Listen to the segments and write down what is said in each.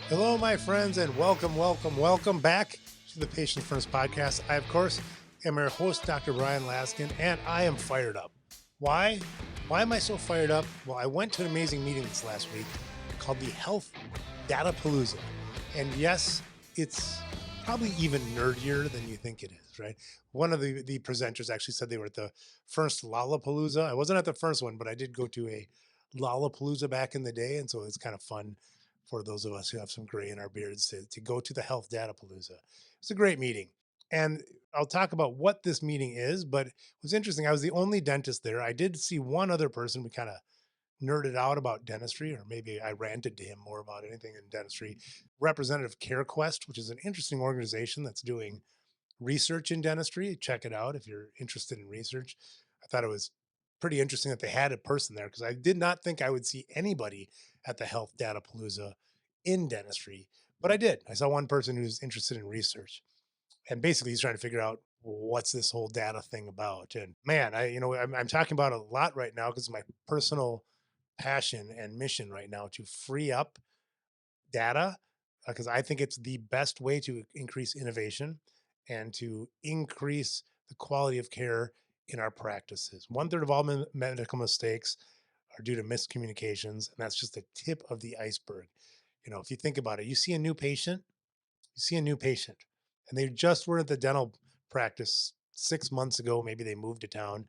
Hello, my friends, and welcome back to the Patient First Podcast. I, of course, am your host, Dr. Bryan Laskin, and I am fired up. Why? Why am I so fired up? Well, I went to an amazing meeting this last week called the Health Datapalooza. And yes, it's probably even nerdier than you think it is, right? One of the presenters actually said they were at the first Lollapalooza. I wasn't at the first one, but I did go to a Lollapalooza back in the day. And so it's kind of fun for those of us who have some gray in our beards to go to the Health Datapalooza. It's a great meeting. And I'll talk about what this meeting is, but it was interesting. I was the only dentist there. I did see one other person. We kind of nerded out about dentistry, or maybe I ranted to him more about anything in dentistry. Representative CareQuest, which is an interesting organization that's doing research in dentistry. Check it out if you're interested in research. I thought it was pretty interesting that they had a person there because I did not think I would see anybody at the Health Datapalooza in dentistry, but I did. I saw one person who's interested in research, and basically he's trying to figure out what's this whole data thing about. And man, I'm talking about a lot right now because my personal passion and mission right now to free up data because I think it's the best way to increase innovation and to increase the quality of care in our practices. One third of all medical mistakes are due to miscommunications, and that's just the tip of the iceberg. If you think about it, you see a new patient, and they just were at the dental practice 6 months ago. Maybe they moved to town,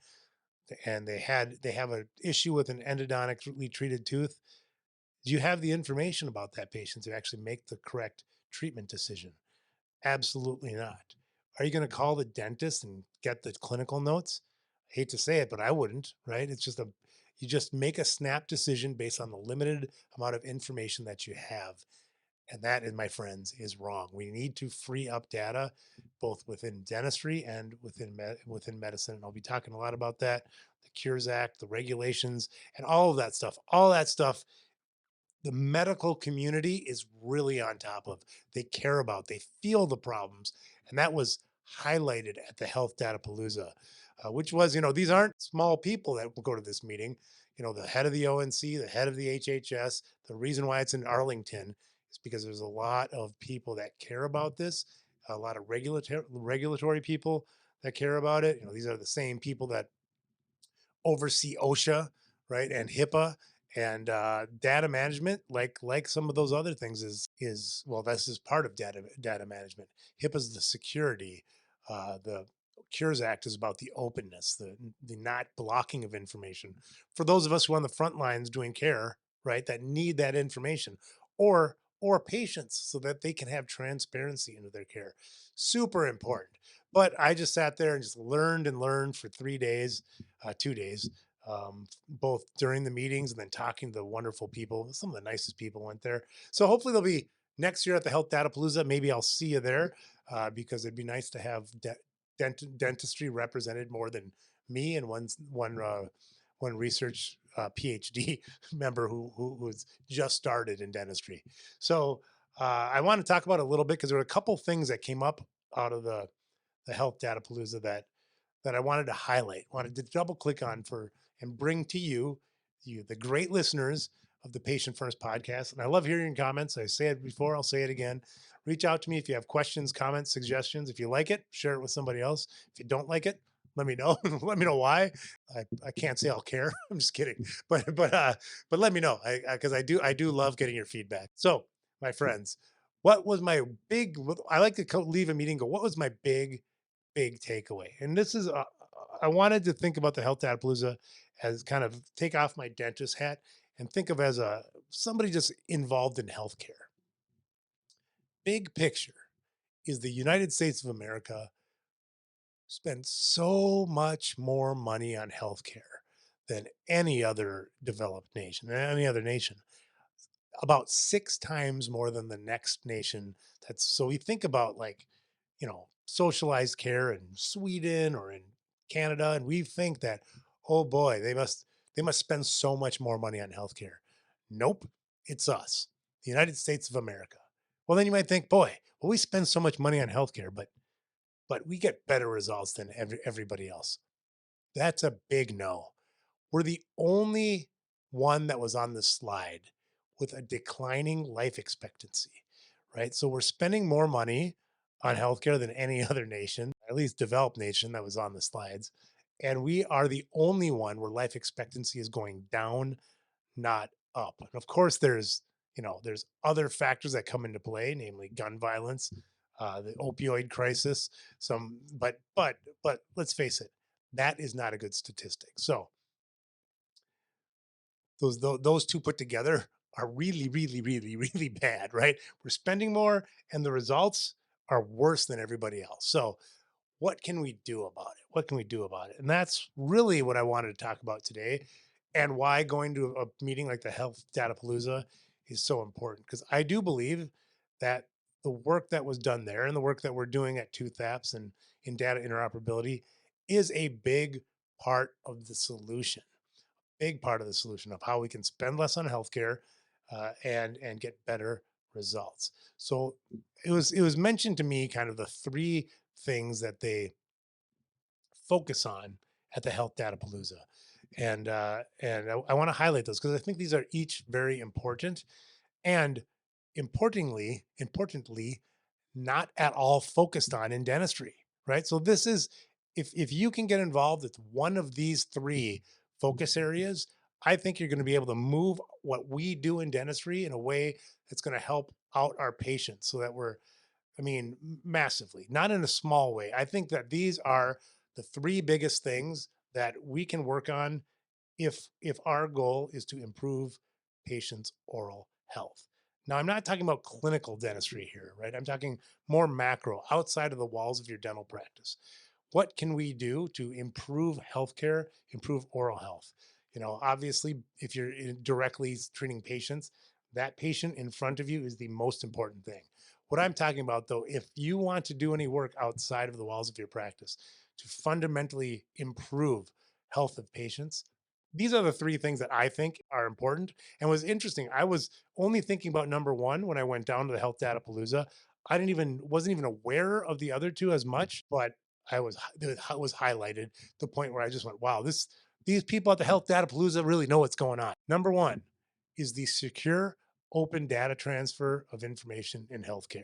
and they have an issue with an endodontically treated tooth. Do you have the information about that patient to actually make the correct treatment decision? Absolutely not. Are you going to call the dentist and get the clinical notes? I hate to say it, but I wouldn't, right? You just make a snap decision based on the limited amount of information that you have. And that, my friends, is wrong. We need to free up data both within dentistry and within medicine. And I'll be talking a lot about that, the Cures Act, the regulations, and all of that stuff. All that stuff the medical community is really on top of. They care about, they feel the problems. And that was highlighted at the Health Datapalooza, which was, these aren't small people that will go to this meeting. The head of the ONC, the head of the HHS, the reason why it's in Arlington is because there's a lot of people that care about this, a lot of regulatory people that care about it. These are the same people that oversee OSHA, right, and HIPAA and data management, like some of those other things is well, this is part of data management. HIPAA is the security. The Cures Act is about the openness, the not blocking of information for those of us who are on the front lines doing care, right, that need that information, or patients so that they can have transparency into their care. Super important. But I just sat there and just learned and learned for 3 days, 2 days, both during the meetings and then talking to the wonderful people. Some of the nicest people went there. So hopefully they'll be next year at the Health Datapalooza. Maybe I'll see you there because it'd be nice to have dentistry represented more than me and one research PhD member who's just started in dentistry. So I want to talk about it a little bit because there were a couple things that came up out of the Health Datapalooza that I wanted to highlight, wanted to double click on for and bring to you, the great listeners of the Patient First podcast. And I love hearing comments. I say it before, I'll say it again. Reach out to me if you have questions, comments, suggestions. If you like it, share it with somebody else. If you don't like it, let me know. Let me know why. I can't say I'll care. I'm just kidding. But let me know because I do love getting your feedback. So, my friends, what was my big? I like to leave a meeting. And go. What was my big takeaway? And this is I wanted to think about the Health Datapalooza as kind of take off my dentist hat and think of as a somebody just involved in healthcare. Big picture is the United States of America spends so much more money on healthcare than any other developed nation, any other nation. About 6 times more than the next nation. That's so we think about like, socialized care in Sweden or in Canada, and we think that, oh boy, they must spend so much more money on healthcare. Nope, it's us, the United States of America. Well, then you might think, boy, well, we spend so much money on healthcare, but we get better results than everybody else. That's a big no. We're the only one that was on the slide with a declining life expectancy. right? So we're spending more money on healthcare than any other nation, at least developed nation that was on the slides. And we are the only one where life expectancy is going down, not up. And of course, there's other factors that come into play, namely gun violence, the opioid crisis. But let's face it, that is not a good statistic. So those two put together are really, really, really, really bad, right? We're spending more, and the results are worse than everybody else. So what can we do about it? What can we do about it? And that's really what I wanted to talk about today, and why going to a meeting like the Health Datapalooza is so important. Because I do believe that the work that was done there and the work that we're doing at ToothApps and in data interoperability is a big part of the solution. Big part of the solution of how we can spend less on healthcare and get better results. So it was mentioned to me kind of the three things that they focus on at the Health Data Palooza. And I want to highlight those because I think these are each very important and importantly, not at all focused on in dentistry, right? So this is if you can get involved with one of these three focus areas, I think you're going to be able to move what we do in dentistry in a way that's going to help out our patients so that I mean, massively, not in a small way. I think that these are the three biggest things that we can work on if our goal is to improve patients' oral health. Now, I'm not talking about clinical dentistry here, right? I'm talking more macro, outside of the walls of your dental practice. What can we do to improve healthcare, improve oral health? Obviously, if you're directly treating patients, that patient in front of you is the most important thing. What I'm talking about, though, if you want to do any work outside of the walls of your practice to fundamentally improve health of patients, these are the three things that I think are important. And was interesting. I was only thinking about number one when I went down to the Health Data Palooza. I didn't even wasn't even aware of the other two as much, but it was highlighted to the point where I just went, wow, these people at the Health Data Palooza really know what's going on. Number one is the secure, open data transfer of information in healthcare.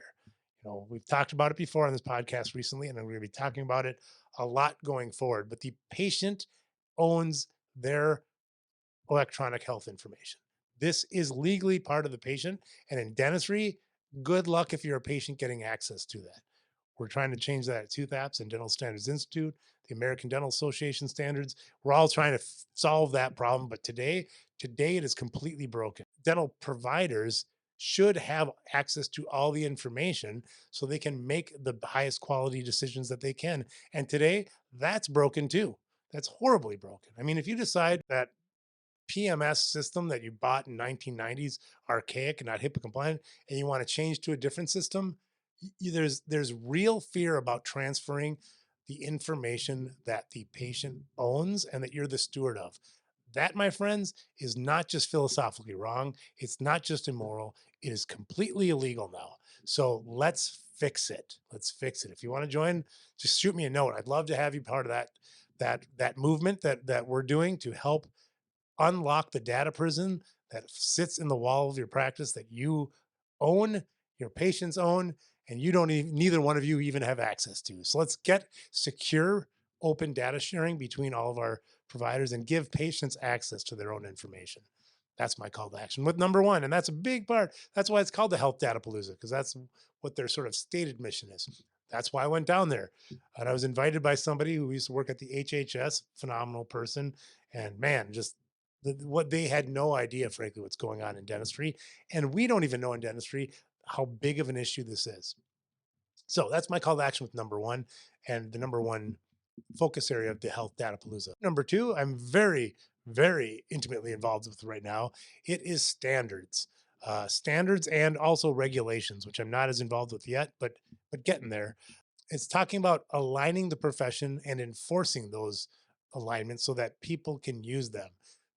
We've talked about it before on this podcast recently, and I'm going to be talking about it a lot going forward. But the patient owns their electronic health information. This is legally part of the patient. And in dentistry, good luck if you're a patient getting access to that. We're trying to change that at ToothApps and Dental Standards Institute, the American Dental Association standards. We're all trying to solve that problem. But today it is completely broken. Dental providers should have access to all the information so they can make the highest quality decisions that they can. And today, that's broken too. That's horribly broken. I mean, if you decide that PMS system that you bought in 1990s archaic and not HIPAA compliant, and you want to change to a different system, there's real fear about transferring the information that the patient owns and that you're the steward of. That, my friends, is not just philosophically wrong. It's not just immoral. It is completely illegal now. So let's fix it. Let's fix it. If you want to join, just shoot me a note. I'd love to have you part of that movement that we're doing to help unlock the data prison that sits in the wall of your practice that you own, your patients own, and you don't even, neither one of you even have access to. So let's get secure, open data sharing between all of our providers and give patients access to their own information. That's my call to action with number one. And that's a big part. That's why it's called the Health Data Palooza, because that's what their sort of stated mission is. That's why I went down there. And I was invited by somebody who used to work at the HHS, phenomenal person. And man, just what they had no idea, frankly, what's going on in dentistry. And we don't even know in dentistry how big of an issue this is. So that's my call to action with number one and the number one focus area of the Health Data Palooza. Number two, I'm very, very intimately involved with right now. It is standards. Standards and also regulations, which I'm not as involved with yet, but getting there. It's talking about aligning the profession and enforcing those alignments so that people can use them.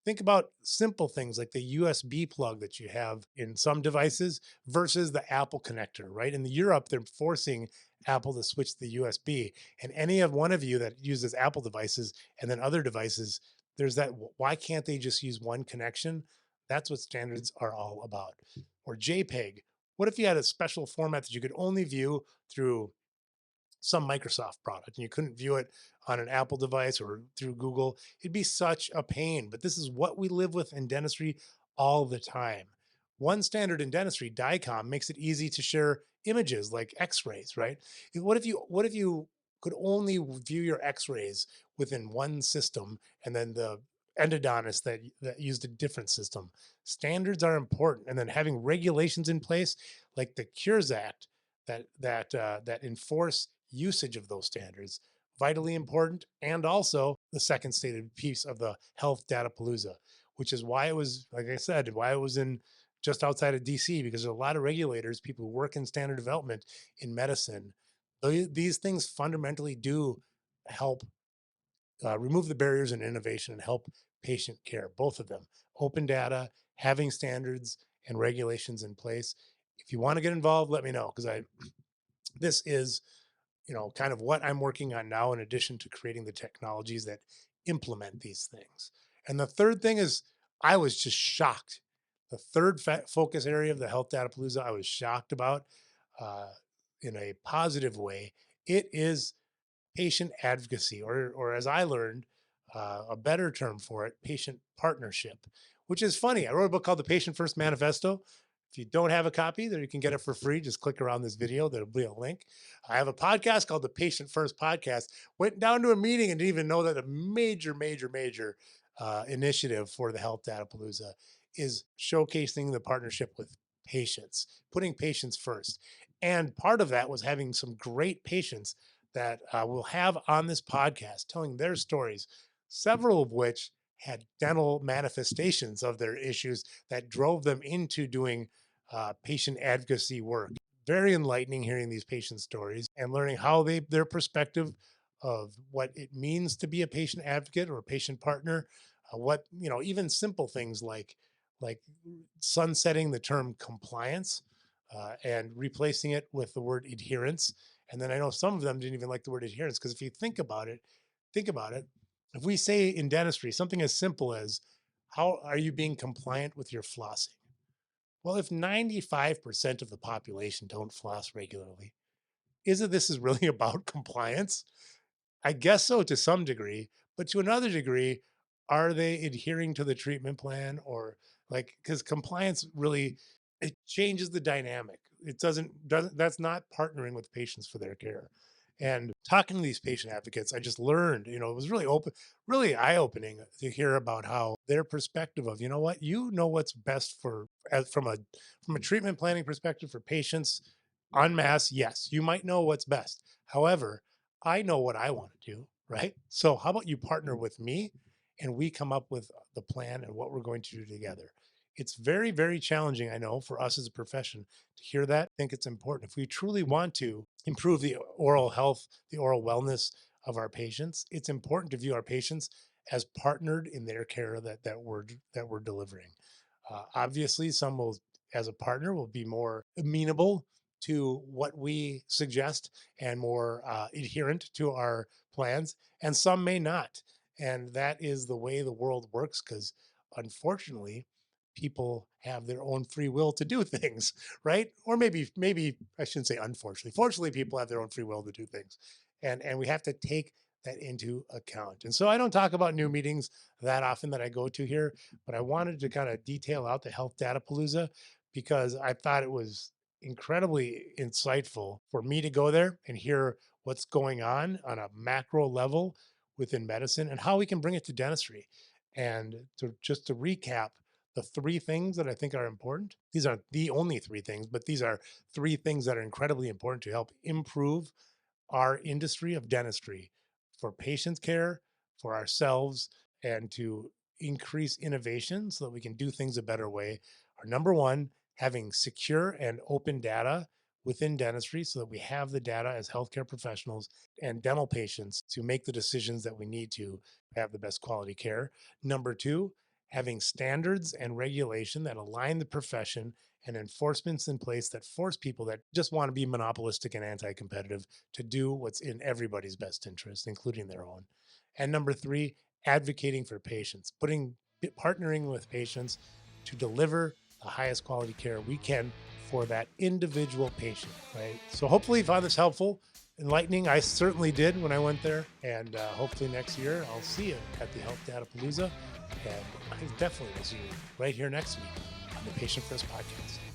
Think about simple things like the USB plug that you have in some devices versus the Apple connector, right? In Europe, they're forcing Apple to switch to the USB. And any of one of you that uses Apple devices and then other devices, there's that. Why can't they just use one connection? That's what standards are all about. Or JPEG. What if you had a special format that you could only view through some Microsoft product and you couldn't view it on an Apple device or through Google? It'd be such a pain. But this is what we live with in dentistry all the time. One standard in dentistry, DICOM, makes it easy to share images like X-rays, right? What if you could only view your X-rays within one system, and then the endodontist that used a different system? Standards are important, and then having regulations in place like the Cures Act that enforce usage of those standards, vitally important. And also the second stated piece of the health Datapalooza, which is why it was, like I said, why it was in just outside of DC, because there's a lot of regulators, people who work in standard development in medicine. These things fundamentally do help remove the barriers in innovation and help patient care, both of them. Open data, having standards and regulations in place. If you want to get involved, let me know, because I this is, kind of what I'm working on now, in addition to creating the technologies that implement these things. And the third thing is, I was just shocked. The third focus area of the Health Data Palooza, I was shocked about uh, in a positive way. It is patient advocacy, or as I learned, a better term for it, patient partnership, which is funny. I wrote a book called The Patient First Manifesto. If you don't have a copy, there you can get it for free. Just click around this video. There'll be a link. I have a podcast called the Patient First Podcast. Went down to a meeting and didn't even know that a major initiative for the Health Data Palooza is showcasing the partnership with patients, putting patients first. And part of that was having some great patients that we'll have on this podcast telling their stories, several of which had dental manifestations of their issues that drove them into doing patient advocacy work. Very enlightening hearing these patient stories and learning how their perspective of what it means to be a patient advocate or a patient partner. What, even simple things like sunsetting the term compliance and replacing it with the word adherence. And then I know some of them didn't even like the word adherence, because if you think about it. If we say in dentistry something as simple as, how are you being compliant with your flossing? Well, if 95% of the population don't floss regularly, isn't this is really about compliance? I guess so, to some degree, but to another degree, are they adhering to the treatment plan? Or, like, because compliance really, it changes the dynamic. It doesn't that's not partnering with patients for their care. And talking to these patient advocates, I just learned, it was really eye-opening to hear about how their perspective of, what, what's best for, from a treatment planning perspective for patients en masse. Yes, you might know what's best. However, I know what I want to do, right? So how about you partner with me and we come up with the plan and what we're going to do together? It's very, very challenging, I know, for us as a profession to hear that. I think it's important. If we truly want to improve the oral health, the oral wellness of our patients, it's important to view our patients as partnered in their care that we're delivering. Obviously, some will, as a partner, will be more amenable to what we suggest and more adherent to our plans, and some may not. And that is the way the world works, because unfortunately, people have their own free will to do things, right? Or maybe I shouldn't say unfortunately. Fortunately, people have their own free will to do things, and we have to take that into account. And so I don't talk about new meetings that often that I go to here, but I wanted to kind of detail out the Health Data Palooza, because I thought it was incredibly insightful for me to go there and hear what's going on a macro level within medicine and how we can bring it to dentistry. And to recap, the three things that I think are important. These aren't the only three things, but these are three things that are incredibly important to help improve our industry of dentistry for patient care, for ourselves, and to increase innovation so that we can do things a better way. Our number one, having secure and open data within dentistry so that we have the data as healthcare professionals and dental patients to make the decisions that we need to have the best quality care. Number two, having standards and regulation that align the profession and enforcements in place that force people that just want to be monopolistic and anti-competitive to do what's in everybody's best interest, including their own. And number three, advocating for patients, partnering with patients to deliver the highest quality care we can for that individual patient, right? So hopefully you found this helpful, enlightening. I certainly did when I went there. And hopefully next year I'll see you at the Health Datapalooza. And I definitely will see you right here next week on the Patient First Podcast.